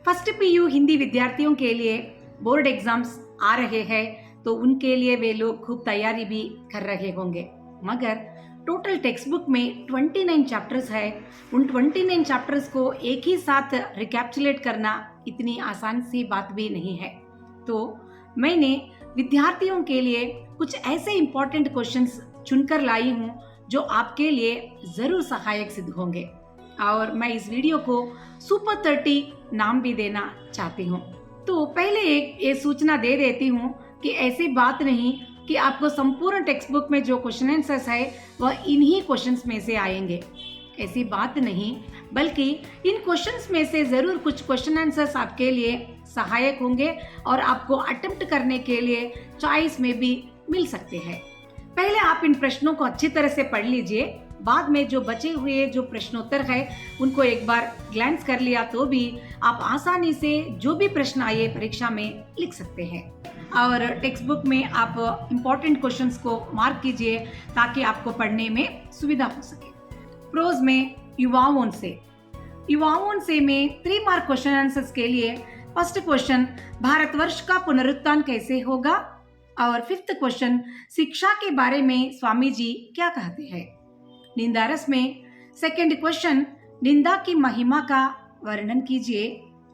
First PU Hindi विद्यार्थियों के लिए बोर्ड एग्जाम्स आ रहे हैं, तो उनके लिए वे लोग खूब तैयारी भी कर रहे होंगे। मगर टोटल टेक्स्ट बुक में 29 चैप्टर्स है। उन 29 चैप्टर्स को एक ही साथ रिकैप्चुलेट करना इतनी आसान सी बात भी नहीं है। तो मैंने विद्यार्थियों के लिए कुछ ऐसे इम्पोर्टेंट क्वेश्चंस चुनकर लाई हूँ जो आपके लिए जरूर सहायक सिद्ध होंगे, और मैं इस वीडियो को सुपर 30 नाम भी देना चाहती हूँ। तो पहले एक ये सूचना दे देती हूँ कि ऐसी बात नहीं कि आपको संपूर्ण टेक्स्ट बुक में जो क्वेश्चन आंसर्स है वह इन्हीं क्वेश्चंस में से आएंगे, ऐसी बात नहीं, बल्कि इन क्वेश्चंस में से जरूर कुछ क्वेश्चन आंसर्स आपके लिए सहायक होंगे और आपको अटेम्प्ट करने के लिए चॉइस में भी मिल सकते हैं। पहले आप इन प्रश्नों को अच्छी तरह से पढ़ लीजिए, बाद में जो बचे हुए जो प्रश्नोत्तर है उनको एक बार ग्लैंस कर लिया तो भी आप आसानी से जो भी प्रश्न आए परीक्षा में लिख सकते हैं। और टेक्स्ट बुक में आप इम्पोर्टेंट क्वेश्चंस को मार्क कीजिए ताकि आपको पढ़ने में सुविधा हो सके। प्रोज में युवाओं से में 3 मार्क क्वेश्चन आंसर्स के लिए फर्स्ट क्वेश्चन भारतवर्ष का पुनरुत्थान कैसे होगा, और 5th क्वेश्चन शिक्षा के बारे में स्वामी जी क्या कहते हैं। निंदा रस में 2nd क्वेश्चन निंदा की महिमा का वर्णन कीजिए,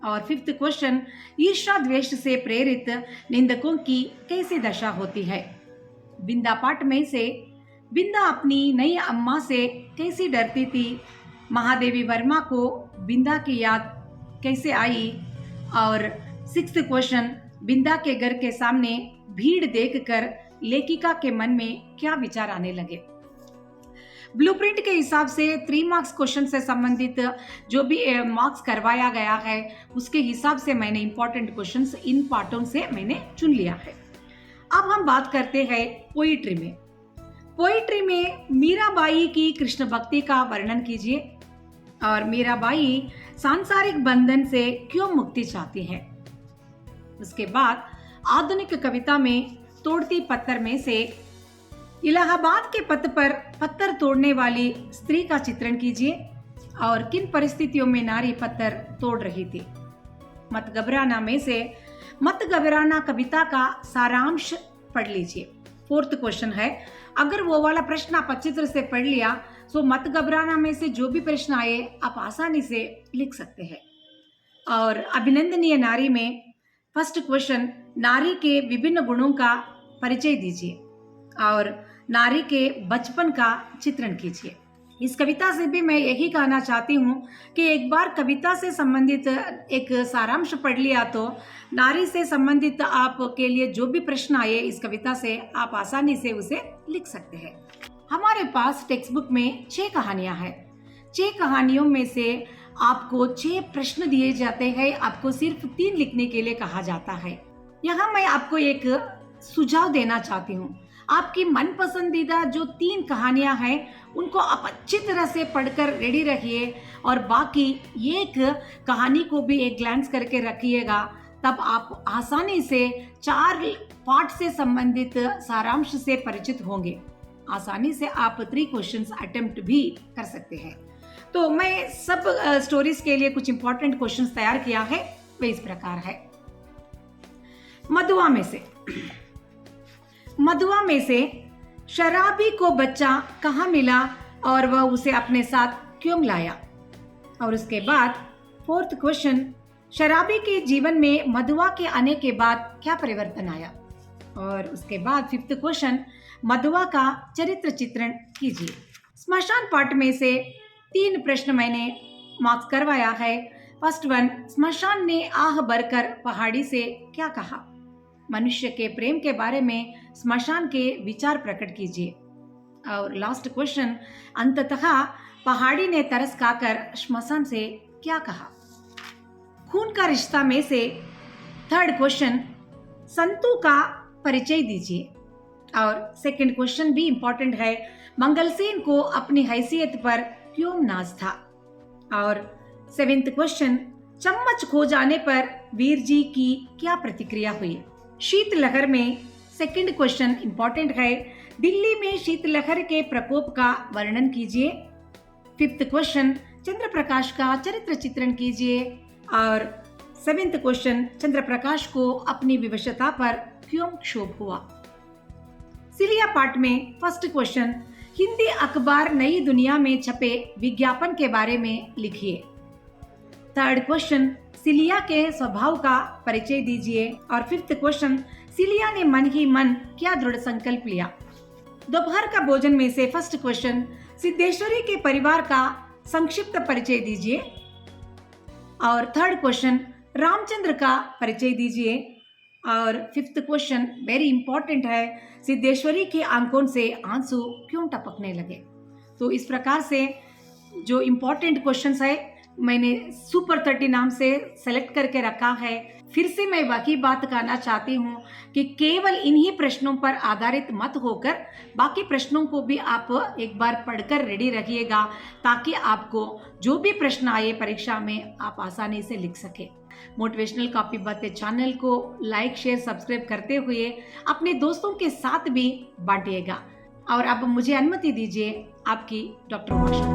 और 5th क्वेश्चन ईर्ष्या द्वेष से प्रेरित निंदकों की कैसी दशा होती है। बिंदा पाठ में से बिंदा अपनी नई अम्मा से कैसी डरती थी, महादेवी वर्मा को बिंदा की याद कैसे आई, और 6th क्वेश्चन बिंदा के घर के सामने भीड़ देखकर लेखिका के मन में क्या विचार आने लगे। ब्लूप्रिंट के हिसाब से 3 मार्क्स क्वेश्चन से संबंधित जो भी मार्क्स करवाया गया है उसके हिसाब से मैंने इंपॉर्टेंट क्वेश्चंस इन पार्टों से मैंने चुन लिया है। अब हम बात करते हैं पोइट्री में मीराबाई की कृष्ण भक्ति का वर्णन कीजिए, और मीराबाई सांसारिक बंधन से क्यों मुक्ति चाहती है। उसके बाद आधुनिक कविता में तोड़ती पत्थर में से इलाहाबाद के पथ पर पत्थर तोड़ने वाली स्त्री का चित्रण कीजिए, और किन परिस्थितियों में नारी पत्थर तोड़ रही थी। मत घबराना में से मत घबराना कविता का सारांश पढ़ लीजिए। 4th क्वेश्चन है, अगर वो वाला प्रश्न आप अच्छी तरह से पढ़ लिया तो मत घबराना में से जो भी प्रश्न आए आप आसानी से लिख सकते हैं। और अभिनंदनीय नारी में फर्स्ट क्वेश्चन नारी के विभिन्न गुणों का परिचय दीजिए, और नारी के बचपन का चित्रण कीजिए। इस कविता से भी मैं यही कहना चाहती हूँ कि एक बार कविता से संबंधित एक सारांश पढ़ लिया तो नारी से संबंधित आपके लिए जो भी प्रश्न आए इस कविता से आप आसानी से उसे लिख सकते हैं। हमारे पास टेक्स्ट बुक में 6 कहानियां हैं। 6 कहानियों में से आपको 6 प्रश्न दिए जाते हैं, आपको सिर्फ 3 लिखने के लिए कहा जाता है। यहाँ मैं आपको एक सुझाव देना चाहती हूँ। आपकी मन पसंदीदा जो 3 कहानियां हैं उनको आप अच्छी तरह से पढ़कर रेडी रखिए, और बाकी एक कहानी को भी एक ग्लैंस करके रखिएगा, तब आप आसानी से 4 पार्ट से संबंधित सारांश से परिचित होंगे। आसानी से आप 3 क्वेश्चंस अटेम्प्ट भी कर सकते हैं। तो मैं सब स्टोरीज के लिए कुछ इंपॉर्टेंट क्वेश्चंस तैयार किया है, वे इस प्रकार है। मधुआ में से शराबी को बच्चा कहाँ मिला और वह उसे अपने साथ क्यों लाया। और उसके बाद 4th क्वेश्चन शराबी के जीवन में मधुआ के आने के बाद क्या परिवर्तन आया। और उसके बाद 5th क्वेश्चन मधुआ का चरित्र चित्रण कीजिए। स्मशान पाठ में से 3 प्रश्न मैंने मार्क्स करवाया है। फर्स्ट वन, स्मशान ने आह भरकर पहाड़ी से क्या कहा। मनुष्य के प्रेम के बारे में स्मशान के विचार प्रकट कीजिए। और लास्ट क्वेश्चन, अंततः पहाड़ी ने तरस खाकर श्मशान से क्या कहा। खून का रिश्ता में से 3rd क्वेश्चन, संतू का परिचय दीजिए। और 2nd क्वेश्चन भी इंपॉर्टेंट है, मंगलसेन को अपनी हैसियत पर क्यों नाज था। और 7th क्वेश्चन, चम्मच खो जाने पर वीर जी की क्या प्रतिक्रिया हुई। शीतलहर में 2nd क्वेश्चन इंपॉर्टेंट है, दिल्ली में शीतलहर के प्रकोप का वर्णन कीजिए। 5th क्वेश्चन, चंद्र प्रकाश का चरित्र चित्रण कीजिए। और सेवेंथ क्वेश्चन, चंद्र प्रकाश को अपनी विवशता पर क्यों क्षोभ हुआ? सिलिया पार्ट में फर्स्ट क्वेश्चन, हिंदी अखबार नई दुनिया में छपे विज्ञापन के बारे में लिखिए। थर्ड क्वेश्चन, सिलिया के स्वभाव का परिचय दीजिए। और फिफ्थ क्वेश्चन, सिलिया ने मन ही मन क्या दृढ़ संकल्प लिया? दोपहर का भोजन में से फर्स्ट क्वेश्चन, सिद्धेश्वरी के परिवार का संक्षिप्त परिचय दीजिए। और थर्ड क्वेश्चन, रामचंद्र का परिचय दीजिए। और फिफ्थ क्वेश्चन वेरी इंपॉर्टेंट है, सिद्धेश्वरी के आंखों से आंसू क्यों टपकने लगे? तो इस प्रकार से जो इम्पोर्टेंट क्वेश्चंस है मैंने सुपर 30 नाम से सेलेक्ट करके रखा है। फिर से मैं वही बात कहना चाहती हूँ कि केवल इन्हीं प्रश्नों पर आधारित मत होकर बाकी प्रश्नों को भी आप एक बार पढ़कर रेडी रखिएगा, ताकि आपको जो भी प्रश्न आए परीक्षा में आप आसानी से लिख सके। मोटिवेशनल कॉपी बातें चैनल को लाइक शेयर सब्सक्राइब करते हुए अपने दोस्तों के साथ भी बांटिएगा। और अब मुझे अनुमति दीजिए, आपकी डॉक्टर उमा शर्मा।